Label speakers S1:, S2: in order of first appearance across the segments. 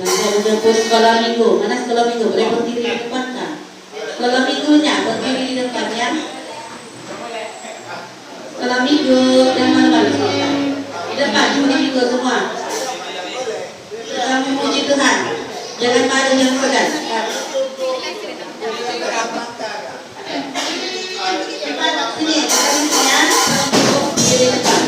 S1: Udah pun sekolah minggu, mana sekolah minggu? Boleh berdiri di depan kan? Sekolah minggunya berdiri di depan ya. Sekolah minggu dan malam-malam di depan sekolah minggu semua. Kita memuji Tuhan. Jangan malu yang segan. Sini, ya. Di depan.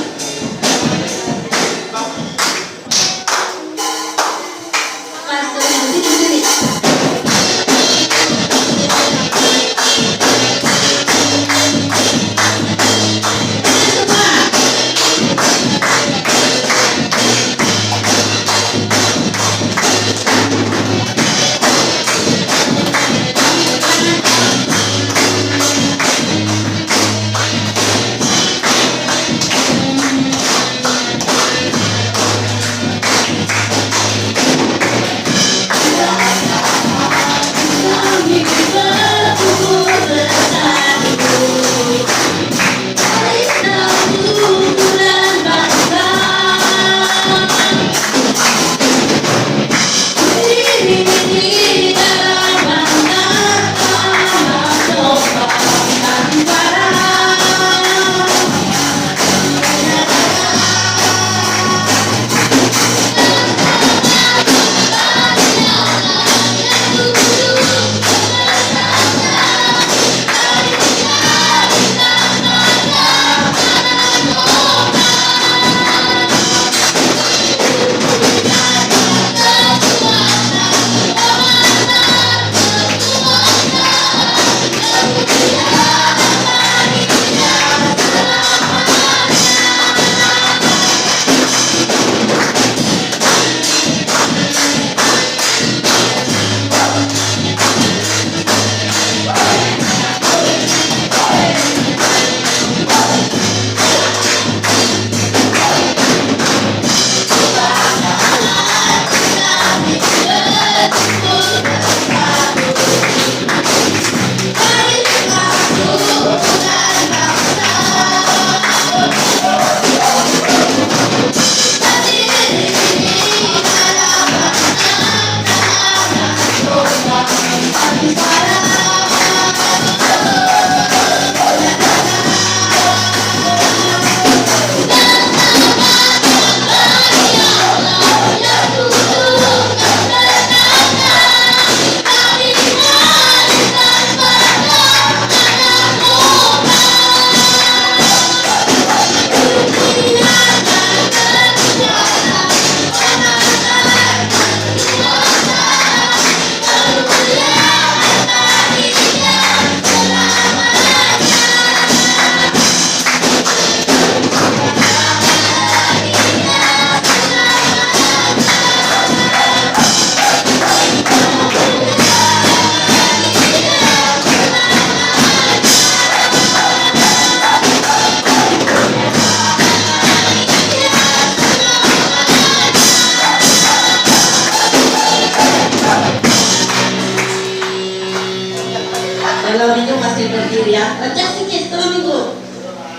S1: Kalau minggu masih berdiri ya. Baca sedikit kalau minggu.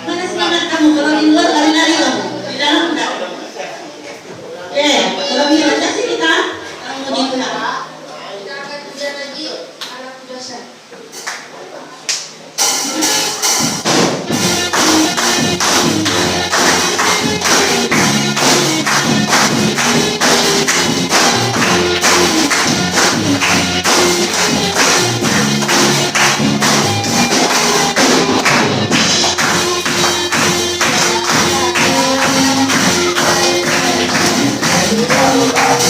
S1: Mana semangat kamu kalau di luar lari-lari kamu? Di dalam enggak? Oke, kalau minggu baca sih kita. Kamu mau gitu nak?
S2: Kita akan ujian lagi yuk. Anak dosen.
S3: Thank you.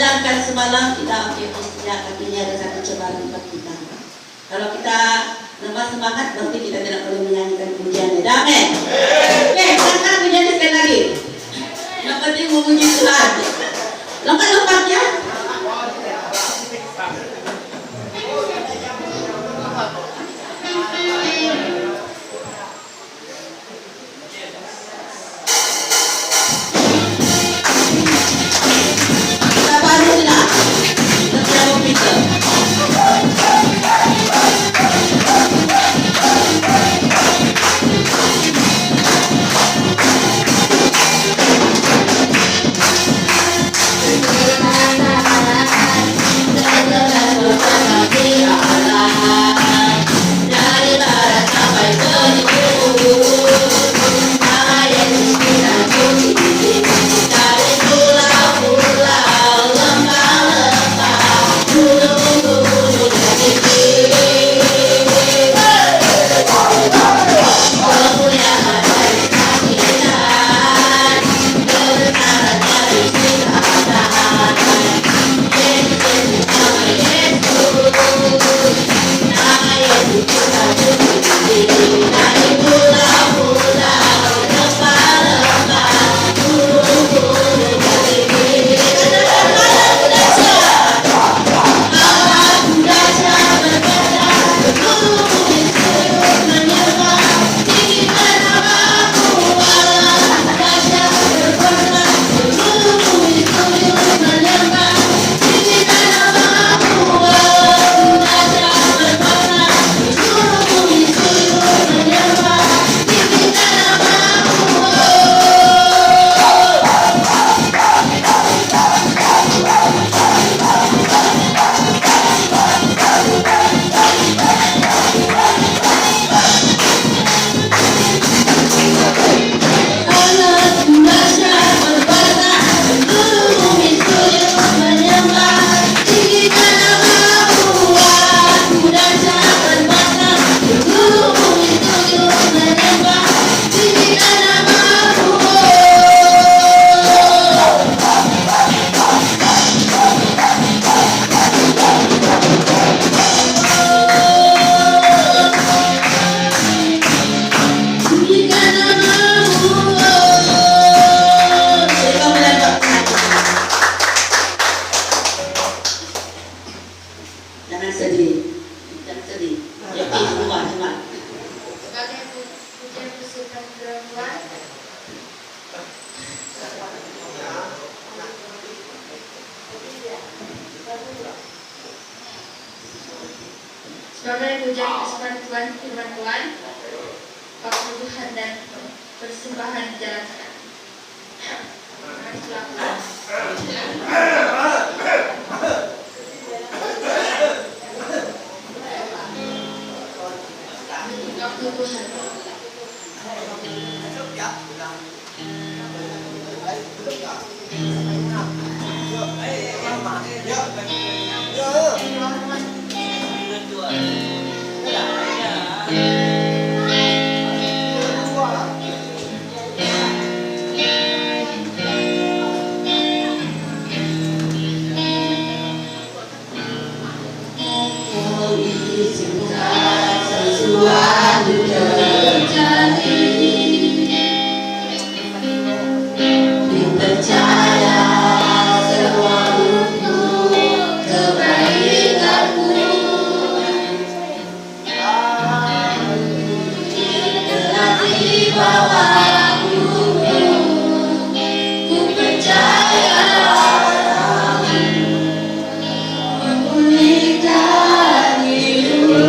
S1: menjalankan semalam kita istilah artinya ada satu cobaan untuk kita. Kalau kita lemah semangat berarti kita tidak boleh menyanyikan pujian. Amin. Oke, silakan menyanyi sekali lagi. Yang penting memuji Tuhan. Lompat-lompat ya. Kita baru tidak. Kita tidak mau pintar. Jangan sedih, jangan sedih. Happy semua, cuma.
S2: Sebagai pujian kesukaan perempuan. Sebagai pujian kesukaan Tuhan, firman Tuhan, waktu Tuhan dan persembahan dijalankan. Mari silakan. Waktu Tuhan.
S1: Sesuatu terjadi, dipercaya semua untuk kebaikanmu. Telah dibawamu, ku percaya memulihkan hidup.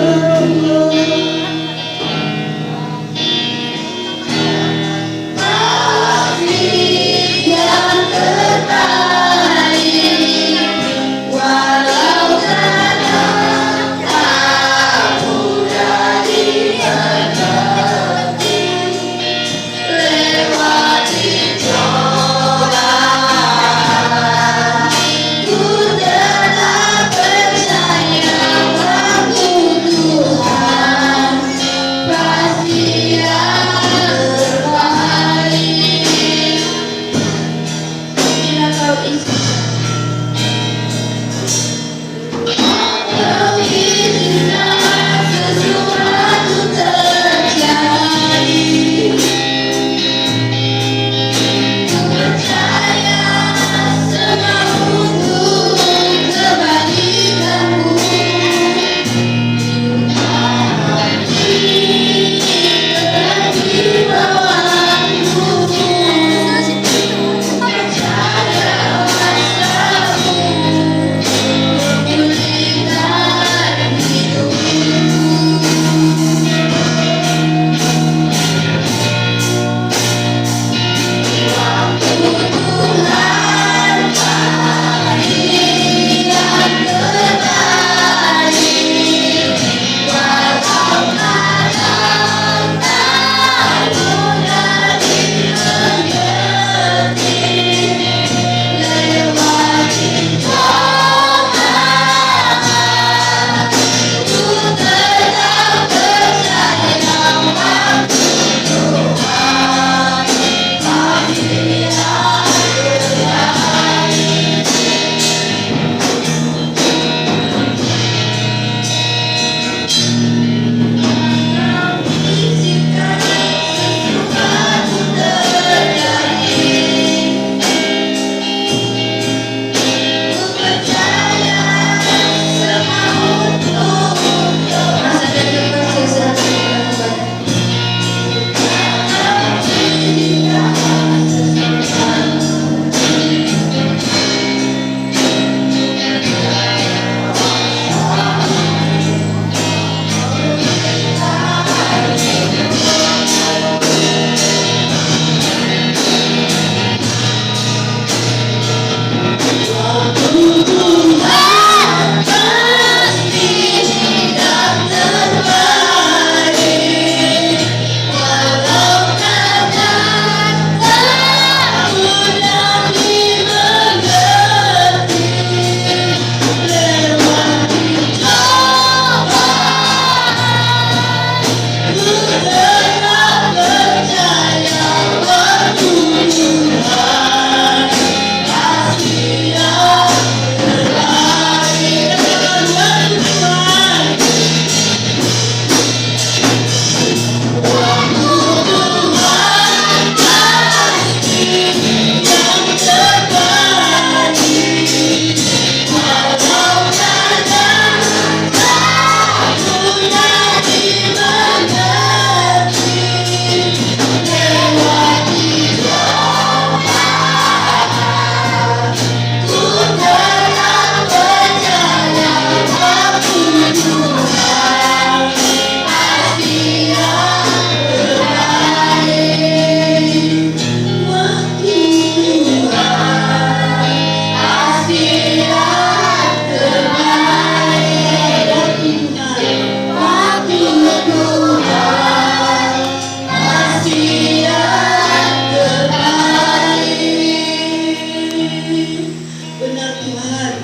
S1: Tuhan.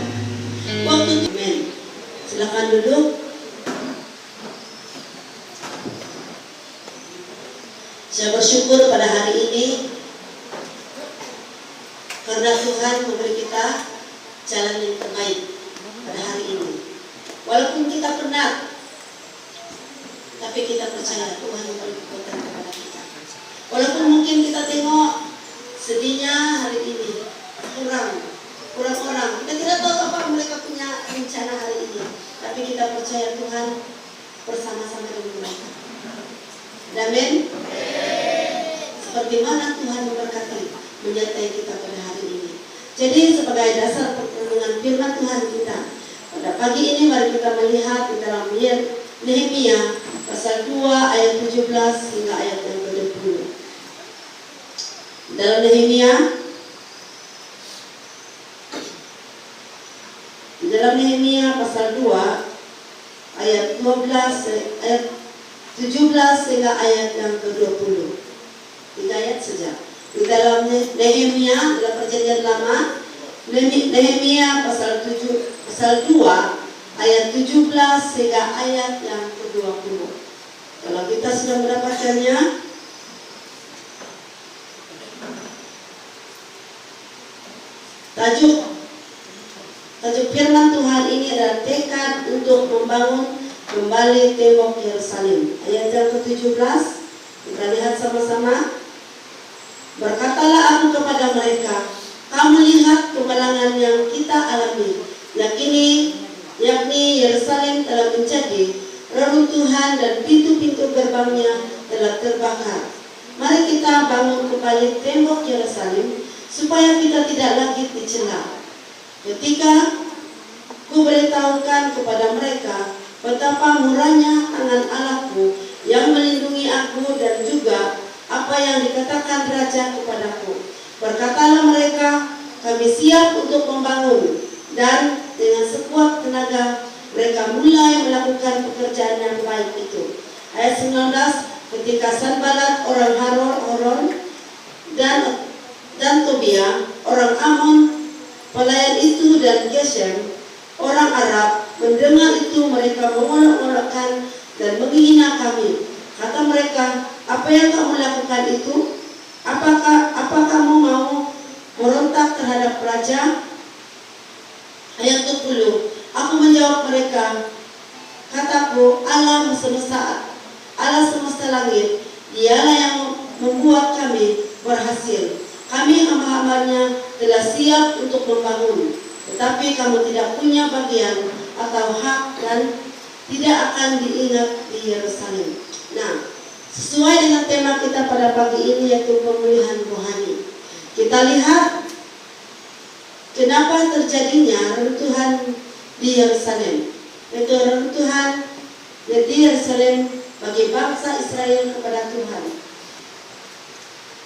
S1: Waktu Amen. Silakan duduk. Saya bersyukur pada hari ini karena Tuhan memberi kita jalan yang terbaik pada hari ini. Walaupun kita penat, tapi kita percaya Tuhan memberi kekuatan kepada kita. Walaupun mungkin kita tengok sedihnya hari ini kurang orang. Kita tidak tahu apa mereka punya rencana hari ini, tapi kita percaya Tuhan bersama-sama dengan mereka. Amin. Seperti mana Tuhan memberkati menyertai kita pada hari ini. Jadi sebagai dasar perlindungan firman Tuhan kita pada pagi ini, mari kita melihat di dalam Nehemia pasal 2 ayat 17 hingga ayat yang ke-20. Dalam Nehemia pasal 2 ayat 17 hingga ayat yang ke-20. 3 ayat saja. Di dalam Nehemia dalam Perjanjian Lama, Nehemia pasal 2 ayat 17 hingga ayat yang ke-20. Kalau kita sudah mendapatkannya, tajuk firman Tuhan ini adalah tekad untuk membangun kembali tembok Yerusalem. Ayat yang ke-17, kita lihat sama-sama. Berkatalah aku kepada mereka, kamu lihat kemalangan yang kita alami, yakni Yerusalem telah menjadi reruntuhan dan pintu-pintu gerbangnya telah terbakar. Mari kita bangun kembali tembok Yerusalem supaya kita tidak lagi dicela. Ketika ku beritahukan kepada mereka betapa murahnya tangan Allahku yang melindungi aku dan juga apa yang dikatakan raja kepadaku. Berkatalah mereka, kami siap untuk membangun, dan dengan sekuat tenaga mereka mulai melakukan pekerjaan yang baik itu. Ayat 19, ketika Sanballat orang Horon dan Tobia orang Amon pelayan itu dan Geshem orang Arab mendengar itu, mereka mengolok-olokkan dan menghina kami. Kata mereka, apa yang kamu lakukan itu? Apa kamu mau merontak terhadap raja? Ayat 20, aku menjawab mereka, kataku, Allah semesta langit, dialah yang membuat kami berhasil. Kami hamba-hambanya telah siap untuk membangun, tetapi kamu tidak punya bagian atau hak dan tidak akan diingat di Yerusalem. Nah, sesuai dengan tema kita pada pagi ini, yaitu pemulihan rohani. Kita lihat kenapa terjadinya reruntuhan di Yerusalem. Itu reruntuhan di Yerusalem bagi bangsa Israel kepada Tuhan.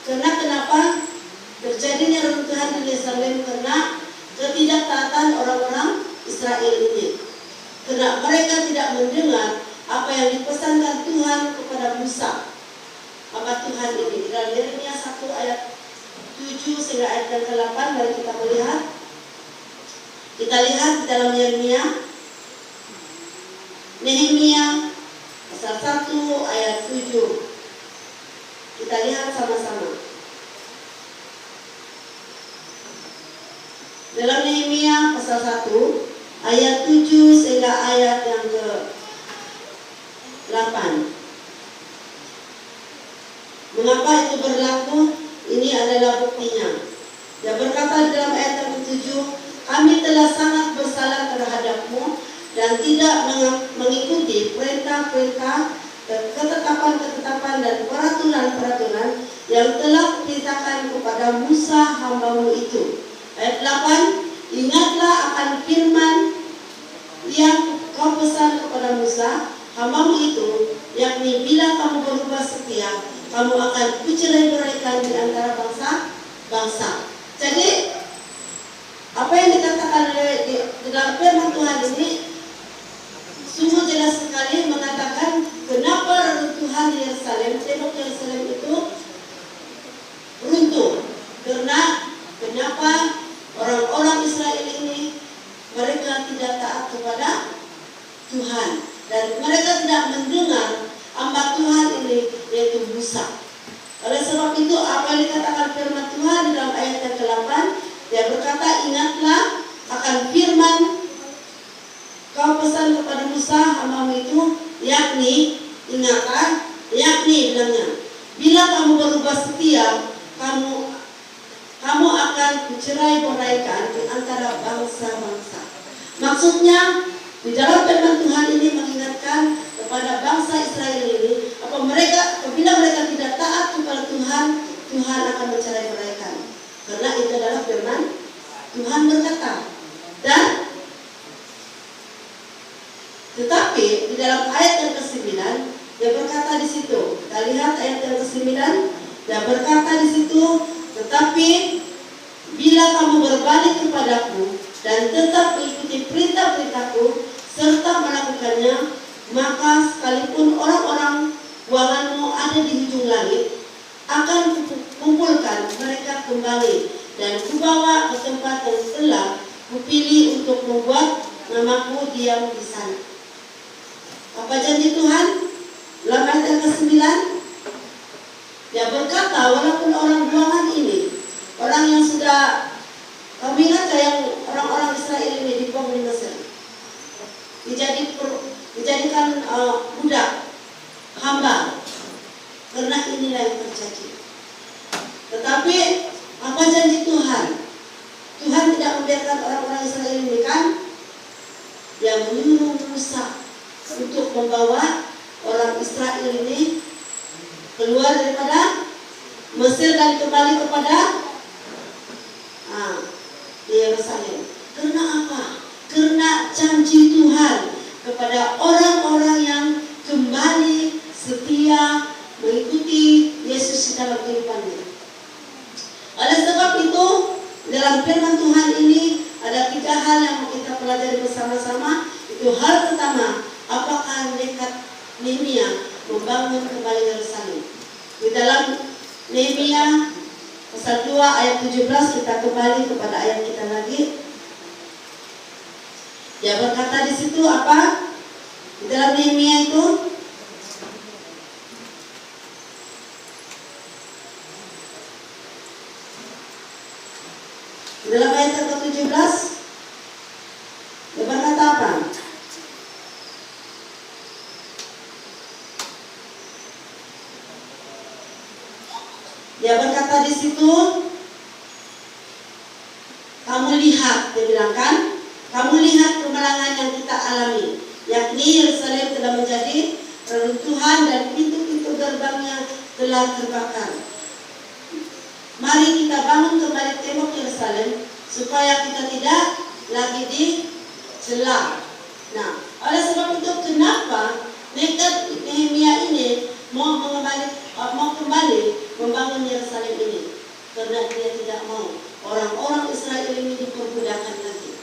S1: Karena kenapa terjadinya reruntuhan di Yerusalem? Karena ketidaktaatan orang-orang Israel ini. Karena mereka tidak mendengar apa yang dipesankan Tuhan kepada Musa. Apa Tuhan ini? Dalam Yeremia 1 ayat 7 hingga ayat yang ke-8, mari kita melihat. Kita lihat di dalam Nehemia pasal 1 ayat 7. Kita lihat sama-sama. Dalam Nehemia pasal 1 ayat 7 hingga ayat yang ke-8. Mengapa itu berlaku? Ini adalah buktinya. Dia berkata dalam ayat yang ke-7, kami telah sangat bersalah terhadapmu dan tidak mengikuti perintah-perintah, ketetapan-ketetapan dan peraturan-peraturan yang telah diperintahkan kepada Musa hambamu itu. Ayat 8, ingatlah akan firman yang kau pesan kepada Musa hambamu itu, yakni bila kamu berubah setia, kamu akan kucerai-beraikan di antara bangsa. Jadi apa yang dikatakan di dalam firman Tuhan ini sungguh jelas sekali mengatakan kenapa reruntuhan Yerusalem, tembok Yerusalem itu runtuh. Karena kenapa orang-orang Israel ini tidak taat kepada Tuhan, dan mereka tidak mendengar hamba Tuhan ini, yaitu Musa. Oleh sebab itu apa yang dikatakan firman Tuhan di dalam ayat yang ke-8, dia berkata, ingatlah akan firman kau pesan kepada Musa hambamu itu, yakni ingatlah, yakni bilangnya, bila kamu berubah setia, kamu akan mencerai-beraikan di antara bangsa-bangsa. Maksudnya di dalam firman Tuhan ini mengingatkan kepada bangsa Israel ini, apabila mereka tidak taat kepada Tuhan, Tuhan akan mencerai-beraikan. Karena itu adalah firman Tuhan berkata. Dan tetapi di dalam ayat yang ke-9 dia berkata di situ, kita lihat ayat yang ke-9, dia berkata di situ, tetapi bila kamu berbalik kepadaku dan tetap mengikuti perintah-perintahku serta melakukannya, maka sekalipun orang-orang buanganmu ada di ujung langit, akan kukumpulkan mereka kembali dan kubawa ke tempat yang telah kupilih untuk membuat namaku diam di sana. Apa janji Tuhan? Dalam ayat yang ke-9 dia berkata, walaupun orang buangan ini, orang yang sudah, kamu ingat yang orang-orang Israel ini dibuang di Mesir, dijadikan budak, hamba, karena inilah yang terjadi. Tetapi apa janji Tuhan? Tuhan tidak membiarkan orang-orang Israel ini, kan? Yang menyuruh Musa untuk membawa orang Israel ini keluar daripada Mesir dan kembali kepada Yerusalem. Karena apa? Karena janji Tuhan kepada orang-orang yang kembali setia mengikuti Yesus di dalam kehidupannya. Oleh sebab itu, dalam firman Tuhan ini ada 3 hal yang mau kita pelajari bersama-sama. Itu hal pertama, apakah nekat Nehemia membangun kembali Yerusalem? Di dalam Nehemia pasal 2 ayat 17, kita kembali kepada ayat kita lagi. Dia berkata di situ apa? Di dalam Nehemia itu, di dalam ayat yang ke-17, dia berkata apa? Dia berkata di situ, kamu lihat, dia bilang kan, kamu lihat kemenangan yang kita alami, yakni Yerusalem telah menjadi reruntuhan dan pintu-pintu gerbangnya telah terbakar. Mari kita bangun kembali tembok Yerusalem supaya kita tidak lagi dicela. Nah, oleh sebab itu kenapa nekat Nehemia ini mau kembali membangun Yerusalem ini? Karena dia tidak mau orang-orang Israel ini diperbudakan lagi.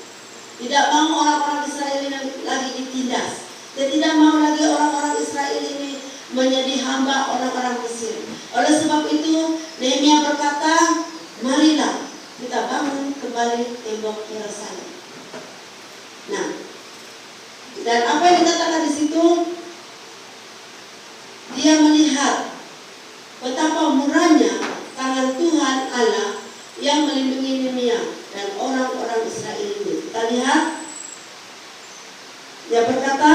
S1: Tidak mau orang-orang Israel ini lagi ditindas. Dia tidak mau lagi orang-orang Israel ini menjadi hamba orang-orang Mesir. Oleh sebab itu Nehemia berkata, marilah kita bangun kembali tembok Yerusalem. Nah, dan apa yang dikatakan di situ? Dia melihat betapa murahnya tangan Tuhan Allah yang melindungi Nehemia dan orang-orang Israel ini. Kita lihat, dia berkata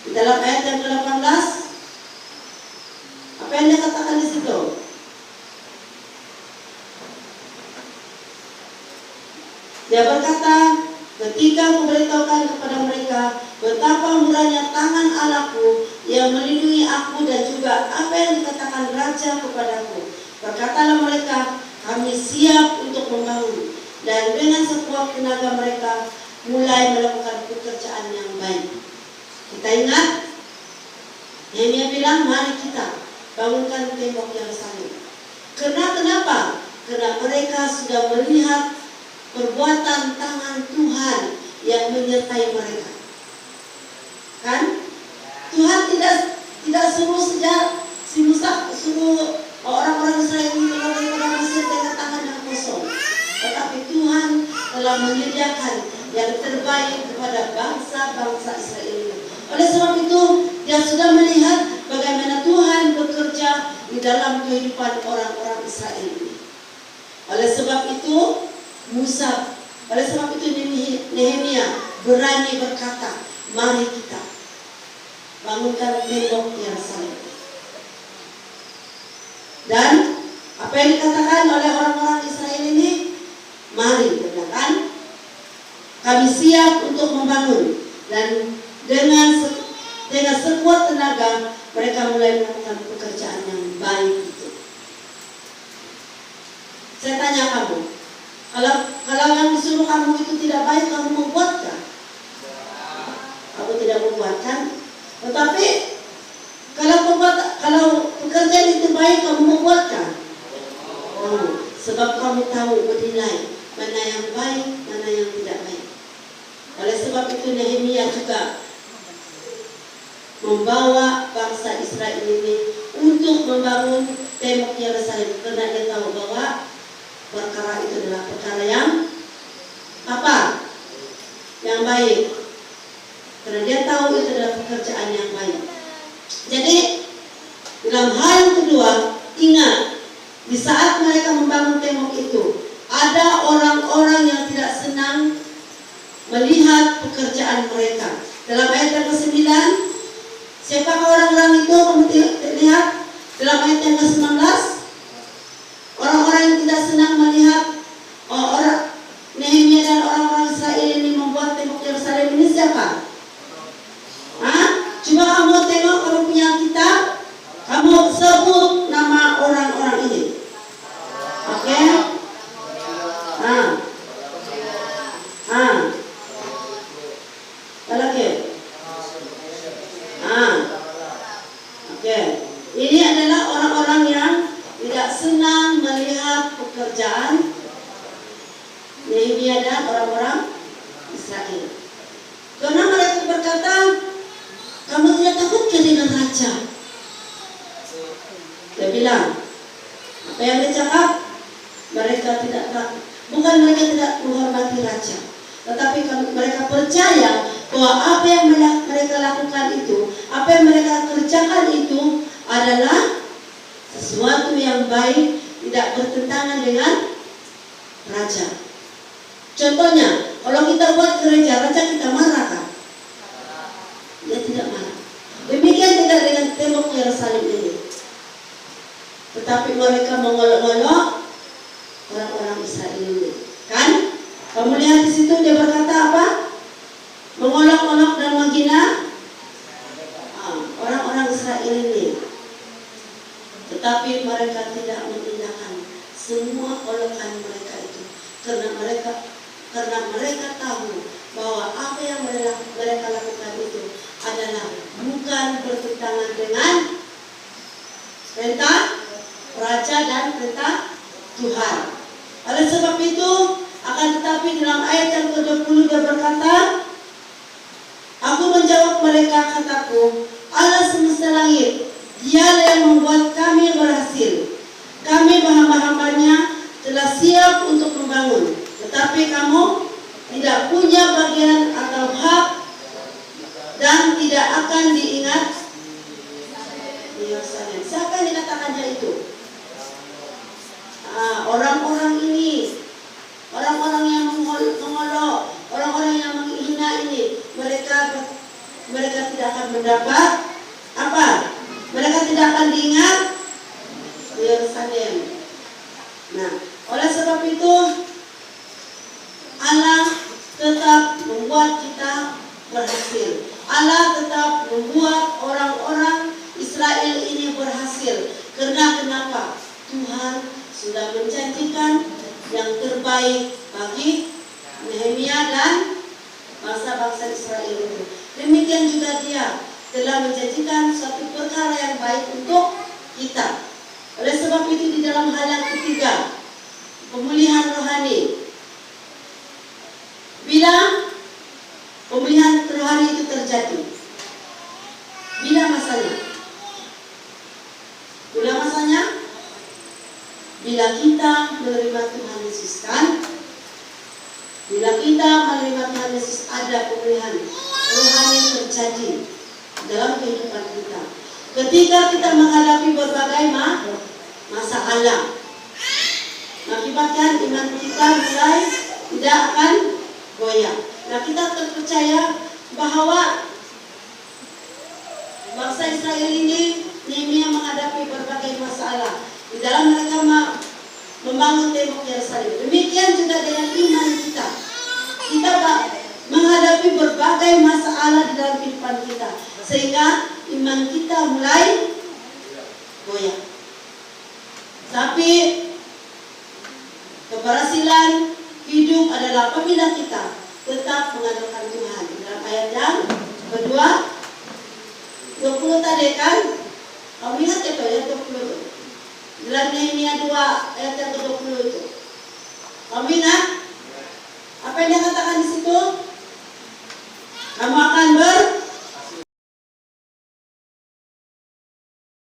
S1: di dalam ayat yang ke-18, apa yang dia katakan di situ? Dia berkata, ketika memberitahukan kepada mereka betapa murahnya tangan Allahku yang melindungi aku dan juga apa yang dikatakan Raja kepadaku, berkatalah mereka, kami siap untuk membangun, dan dengan sekuat tenaga mereka mulai melakukan pekerjaan yang baik. Kita ingat, Nehemia bilang, mari kita bangunkan tembok Yerusalem. Kenapa? Karena mereka sudah melihat perbuatan tangan Tuhan yang menyertai mereka. Kan? Tuhan tidak suruh si Musa suruh orang-orang Israel keluar daripada Mesir dengan tangan yang kosong. Tetapi Tuhan telah menyediakan yang terbaik kepada kepada bangsa-bangsa Israel ini. Oleh sebab itu, dia sudah melihat bagaimana Tuhan bekerja di dalam kehidupan orang-orang Israel ini. Oleh sebab itu, Nehemia berani berkata, mari kita bangunkan tembok Yerusalem. Dan apa yang dikatakan oleh orang-orang Israel ini, mari, katakan, kami siap untuk membangun. Dan dengan sekuat tenaga mereka mulai melakukan pekerjaan yang baik itu. Saya tanya kamu, kalau yang disuruh kamu itu tidak baik, kamu membuatkah? Kamu tidak membuatkan. Tetapi kalau pekerjaan itu baik, kamu membuatkan. Sebab kamu tahu menilai mana yang baik, mana yang tidak baik. Oleh sebab itu Nehemia juga membawa bangsa Israel ini untuk membangun tembok Yerusalem, karena dia tahu bahwa perkara itu adalah perkara yang apa? Yang baik. Karena dia tahu itu adalah pekerjaan yang baik. Jadi dalam hal yang kedua, ingat, di saat mereka membangun tembok itu, ada orang-orang yang tidak senang melihat pekerjaan mereka. Dalam ayat yang ke-9, siapakah orang-orang itu? Kamu lihat dalam ayat yang ke-19, orang-orang yang tidak senang melihat orang Nehemia dan orang-orang Israel ini membuat tembok Yerusalem ini siapa? Coba kamu tengok, kamu punya kitab, kamu sebut nama orang-orang ini. Oke? Oke. Oke. Ini adalah orang-orang yang tidak senang melihat pekerjaan Nehemia dan orang-orang Israel. Karena mereka berkata, kamu tidak takut dengan raja. Dia bilang, apa yang dia cakap? Mereka tidak takut. Bukan mereka tidak menghormati raja, tetapi mereka percaya bahwa apa yang mereka lakukan itu, apa yang mereka kerjakan itu adalah sesuatu yang baik, tidak bertentangan dengan raja. Contohnya, kalau kita buat gereja, raja kita marah kan? Dia tidak marah. Demikian tidak dengan tembok Yerusalem ini. Tetapi mereka mengolok-olok orang-orang Israel ini. Kan? Kamu lihat di situ dia berkata apa? Mengolok-olok dan menghina orang-orang Israel ini. Tetapi mereka tidak menindakkan semua olokan mereka itu, karena mereka tahu bahwa apa yang mereka lakukan itu adalah bukan bertentangan dengan perintah raja dan perintah Tuhan. Oleh sebab itu, akan tetapi dalam ayat yang ke-20 dia berkata, aku menjawab mereka, kataku, Allah semesta langit, Dialah yang membuat kami berhasil. Kami hamba-hambanya telah siap untuk membangun, tetapi kamu tidak punya bagian atau hak dan tidak akan diingat di Yerusalem. Siapa yang dikatakannya itu? Orang-orang ini, orang-orang yang mengolok, orang-orang yang menghina ini, mereka tidak akan mendapat apa? Mereka tidak akan diingat di Yerusalem. Nah, oleh sebab itu Allah tetap membuat kita berhasil. Allah tetap membuat orang-orang Israel ini berhasil. Karena kenapa? Tuhan sudah menjanjikan yang terbaik bagi Nehemia dan bangsa-bangsa Israel itu. Demikian juga Dia telah menjanjikan suatu perkara yang baik untuk kita. Oleh sebab itu di dalam hal yang ketiga, pemulihan rohani. Bila pemulihan rohani itu terjadi, bila masanya? Bila masanya? Bila kita menerima Tuhan Yesus, kan? Bila kita menerima Tuhan Yesus, ada pemulihan rohani terjadi dalam kehidupan kita. Ketika kita menghadapi berbagai masalah, mengakibatkan iman kita mulai tidak akan goyah. Nah, kita terpercaya bahwa bangsa Israel ini Nehemia menghadapi berbagai masalah di dalam mereka membangun tembok Yerusalem. Demikian juga dengan iman kita. Kita menghadapi berbagai masalah di dalam kehidupan kita, sehingga iman kita mulai goyah. Tapi keberhasilan hidup adalah apabila kita tetap mengandalkan Tuhan. Dalam ayat yang kedua 20 tadi kan, kamu ingat itu ayat 20 dalam Nehemia 2 ayat yang ke-20 itu. Kamu ingat apa yang dia katakan di situ? Kamu akan